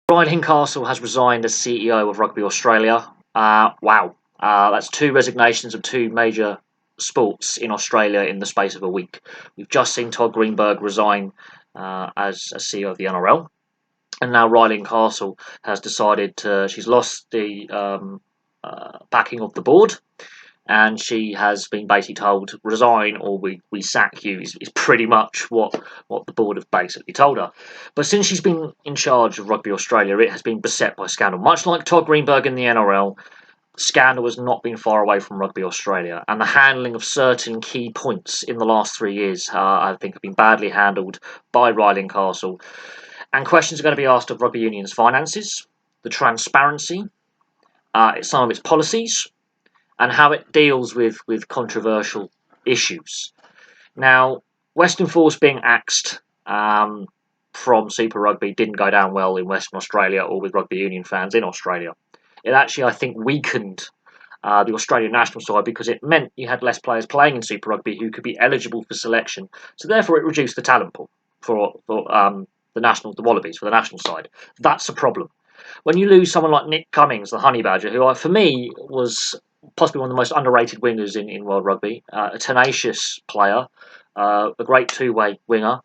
Raelene Castle has resigned as CEO of Rugby Australia. Wow. That's two resignations of two major sports in Australia in the space of a week. We've just seen Todd Greenberg resign as CEO of the NRL. And now Raelene Castle has decided she's lost the backing of the board, and she has been basically told, resign or we sack you, is pretty much what the board have basically told her. But since she's been in charge of Rugby Australia, it has been beset by scandal. Much like Todd Greenberg in the NRL, scandal has not been far away from Rugby Australia, and the handling of certain key points in the last 3 years, I think, have been badly handled by Raelene Castle. And questions are going to be asked of Rugby Union's finances, the transparency, some of its policies, and how it deals with controversial issues. Now, Western Force being axed from Super Rugby didn't go down well in Western Australia or with Rugby Union fans in Australia. It actually, I think, weakened the Australian national side because it meant you had less players playing in Super Rugby who could be eligible for selection. So therefore, it reduced the talent pool for the Wallabies, for the national side. That's a problem. When you lose someone like Nick Cummings, the Honey Badger, who for me was possibly one of the most underrated wingers in World Rugby, a tenacious player, a great two-way winger,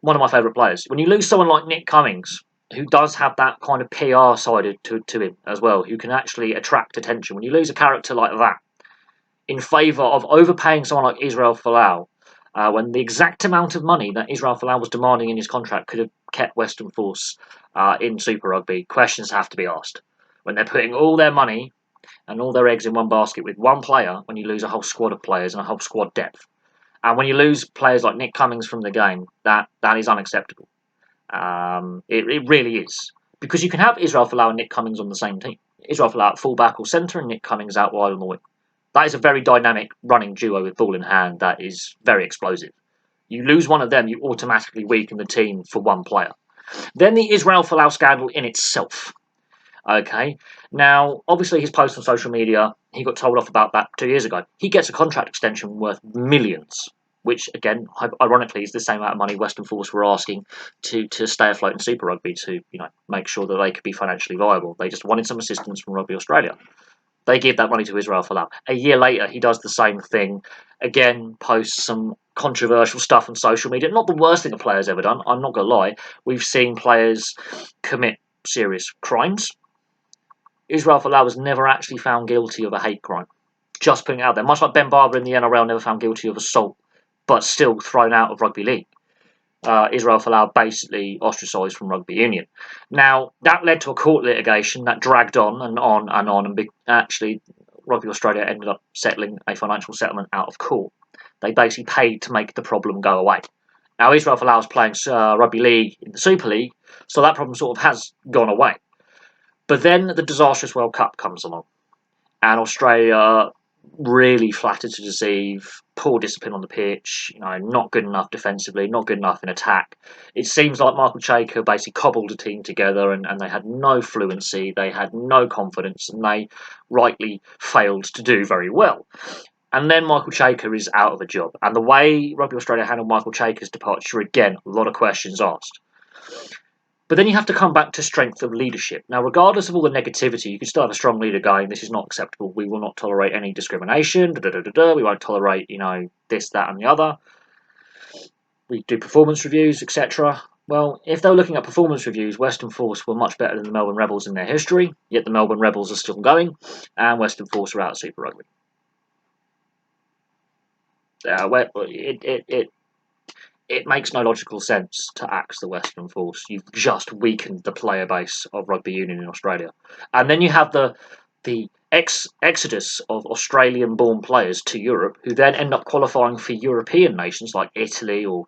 one of my favourite players. When you lose someone like Nick Cummings, who does have that kind of PR side to him as well, who can actually attract attention, when you lose a character like that in favour of overpaying someone like Israel Folau, when the exact amount of money that Israel Folau was demanding in his contract could have kept Western Force in Super Rugby, questions have to be asked. When they're putting all their money and all their eggs in one basket with one player, when you lose a whole squad of players and a whole squad depth. And when you lose players like Nick Cummings from the game, that is unacceptable. It really is. Because you can have Israel Folau and Nick Cummings on the same team. Israel Folau at full-back or centre and Nick Cummings out wide on the wing. That is a very dynamic running duo with ball in hand that is very explosive. You lose one of them, you automatically weaken the team for one player. Then the Israel Folau scandal in itself. Okay, now obviously his post on social media, he got told off about that 2 years ago. He gets a contract extension worth millions, which again, ironically, is the same amount of money Western Force were asking to stay afloat in Super Rugby to make sure that they could be financially viable. They just wanted some assistance from Rugby Australia. They give that money to Israel Folau. A year later, he does the same thing. Again, posts some controversial stuff on social media. Not the worst thing a player's ever done, I'm not going to lie. We've seen players commit serious crimes. Israel Folau was never actually found guilty of a hate crime. Just putting it out there. Much like Ben Barber in the NRL never found guilty of assault, but still thrown out of rugby league. Israel Folau basically ostracised from Rugby Union. Now, that led to a court litigation that dragged on and on and on, and actually Rugby Australia ended up settling a financial settlement out of court. They basically paid to make the problem go away. Now, Israel Folau is playing Rugby League in the Super League, so that problem sort of has gone away. But then the disastrous World Cup comes along, and Australia really flattered to deceive, poor discipline on the pitch, not good enough defensively, not good enough in attack. It seems like Michael Chaker basically cobbled a team together and they had no fluency, they had no confidence, and they rightly failed to do very well. And then Michael Chaker is out of a job. And the way Rugby Australia handled Michael Chaker's departure, again, a lot of questions asked. But then you have to come back to strength of leadership. Now, regardless of all the negativity, you can still have a strong leader going, this is not acceptable, we will not tolerate any discrimination, we won't tolerate, this, that and the other. We do performance reviews, etc. Well, if they were looking at performance reviews, Western Force were much better than the Melbourne Rebels in their history, yet the Melbourne Rebels are still going, and Western Force are out of Super Rugby. It makes no logical sense to axe the Western Force. You've just weakened the player base of Rugby Union in Australia. And then you have the exodus of Australian-born players to Europe who then end up qualifying for European nations like Italy or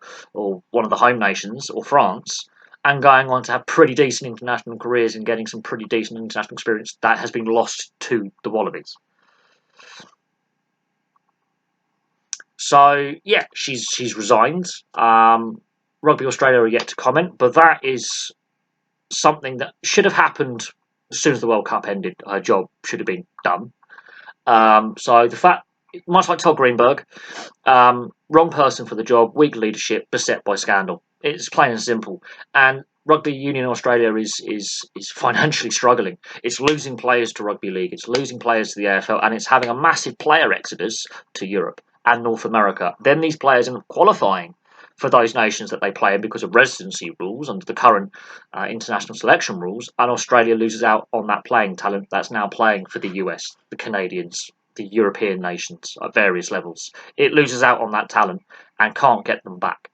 one of the home nations or France and going on to have pretty decent international careers and getting some pretty decent international experience that has been lost to the Wallabies. So, yeah, she's resigned. Rugby Australia are yet to comment, but that is something that should have happened as soon as the World Cup ended. Her job should have been done. So the fact, much like Todd Greenberg, wrong person for the job, weak leadership, beset by scandal. It's plain and simple. And Rugby Union in Australia is financially struggling. It's losing players to rugby league, it's losing players to the AFL, and it's having a massive player exodus to Europe and North America. Then these players end up qualifying for those nations that they play in because of residency rules under the current international selection rules, and Australia loses out on that playing talent that's now playing for the US, the Canadians, the European nations at various levels. It loses out on that talent and can't get them back.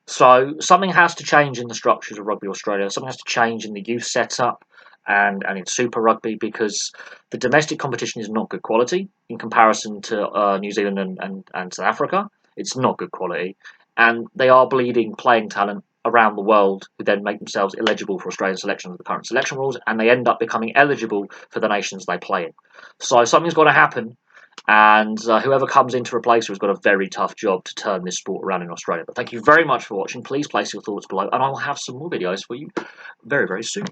So something has to change in the structures of Rugby Australia. Something has to change in the youth setup and in Super Rugby, because the domestic competition is not good quality in comparison to New Zealand and South Africa. It's not good quality. And they are bleeding playing talent around the world who then make themselves eligible for Australian selection with the current selection rules, and they end up becoming eligible for the nations they play in. So something's got to happen, and whoever comes in to replace her has got a very tough job to turn this sport around in Australia. But thank you very much for watching. Please place your thoughts below, and I will have some more videos for you very, very soon.